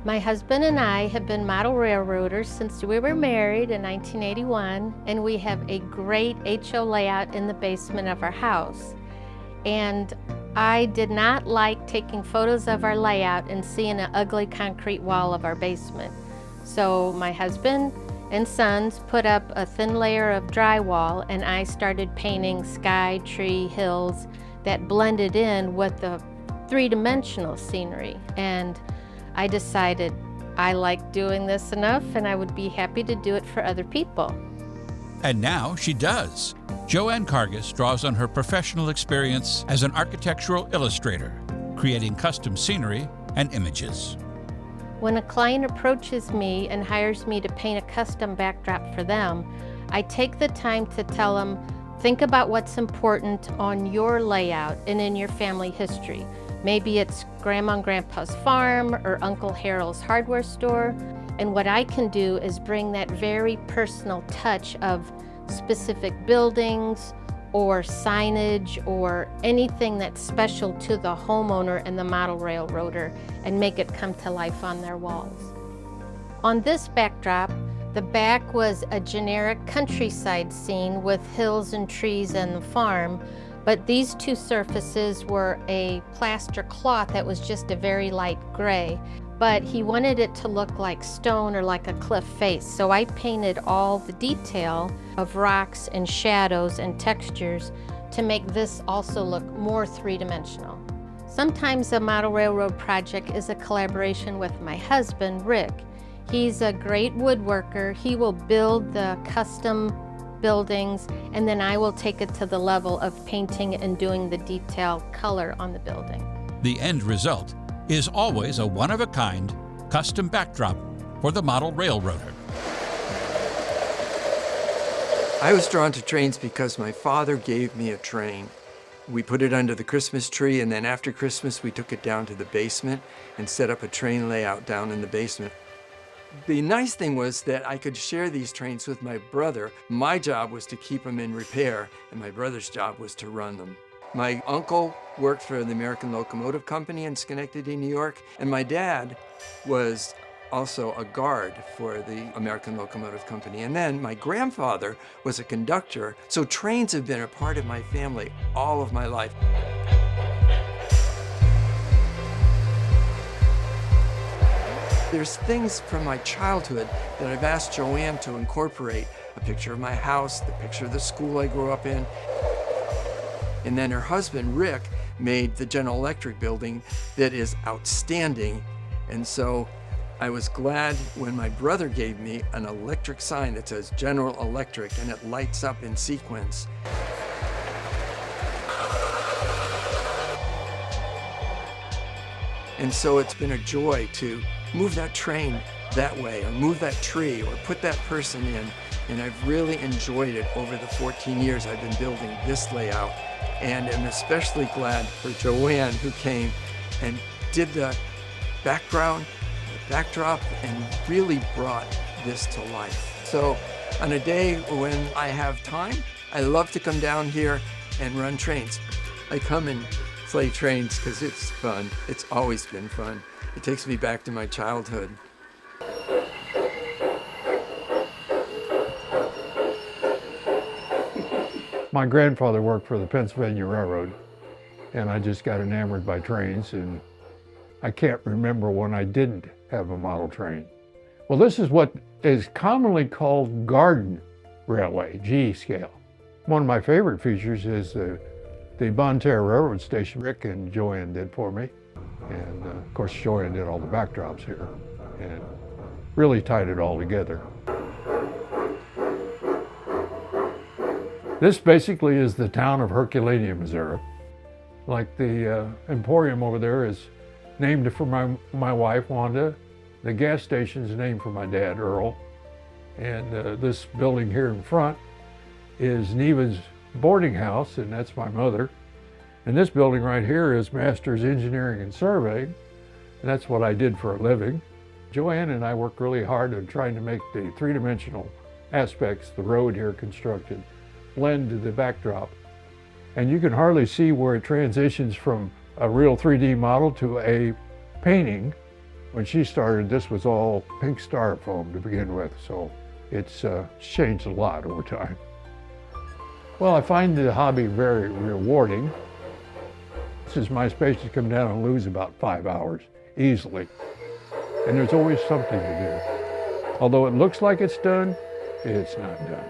My husband and I have been model railroaders since we were married in 1981, and we have a great HO layout in the basement of our house. And I did not like taking photos of our layout and seeing an ugly concrete wall of our basement. So my husband and sons put up a thin layer of drywall, and I started painting sky, tree, hills that blended in with the three-dimensional scenery. And I decided I liked doing this enough and I would be happy to do it for other people. And now she does. Ann Kargus draws on her professional experience as an architectural illustrator, creating custom scenery and images. When a client approaches me and hires me to paint a custom backdrop for them, I take the time to tell them, think about what's important on your layout and in your family history. Maybe it's Grandma and Grandpa's farm or Uncle Harold's hardware store. And what I can do is bring that very personal touch of specific buildings or signage or anything that's special to the homeowner and the model railroader and make it come to life on their walls. On this backdrop, the back was a generic countryside scene with hills and trees and the farm, but these two surfaces were a plaster cloth that was just a very light gray. But he wanted it to look like stone or like a cliff face, so I painted all the detail of rocks and shadows and textures to make this also look more three-dimensional. Sometimes a model railroad project is a collaboration with my husband, Rick. He's a great woodworker. He will build the custom buildings, and then I will take it to the level of painting and doing the detail color on the building. The end result is always a one-of-a-kind custom backdrop for the model railroader. I was drawn to trains because my father gave me a train. We put it under the Christmas tree, and then after Christmas we took it down to the basement and set up a train layout down in the basement. The nice thing was that I could share these trains with my brother. My job was to keep them in repair, and my brother's job was to run them. My uncle worked for the American Locomotive Company in Schenectady, New York, and my dad was also a guard for the American Locomotive Company. And then my grandfather was a conductor, so trains have been a part of my family all of my life. There's things from my childhood that I've asked Joanne to incorporate. A picture of my house, the picture of the school I grew up in. And then her husband, Rick, made the General Electric building that is outstanding. And so I was glad when my brother gave me an electric sign that says General Electric and it lights up in sequence. And so it's been a joy to move that train that way, or move that tree, or put that person in. And I've really enjoyed it over the 14 years I've been building this layout. And I'm especially glad for Joanne, who came and did the background, the backdrop, and really brought this to life. So on a day when I have time, I love to come down here and run trains. I come and play trains because it's fun. It's always been fun. It takes me back to my childhood. My grandfather worked for the Pennsylvania Railroad, and I just got enamored by trains, and I can't remember when I didn't have a model train. Well, this is what is commonly called garden railway, GE scale. One of my favorite features is the Bonne Terre Railroad Station Rick and Joanne did for me. And of course, Joanne did all the backdrops here and really tied it all together. This basically is the town of Herculaneum, Missouri. Like the Emporium over there is named for my wife, Wanda. The gas station is named for my dad, Earl. And this building here in front is Neva's boarding house, and that's my mother. And this building right here is Master's Engineering and Surveying, and that's what I did for a living. Joanne and I worked really hard on trying to make the three-dimensional aspects, the road here constructed, blend to the backdrop. And you can hardly see where it transitions from a real 3D model to a painting When she started, this was all pink styrofoam to begin with, so it's changed a lot over time. Well, I find the hobby very rewarding. Since my space has come down and lose about 5 hours easily, and there's always something to do. Although it looks like it's done, it's not done.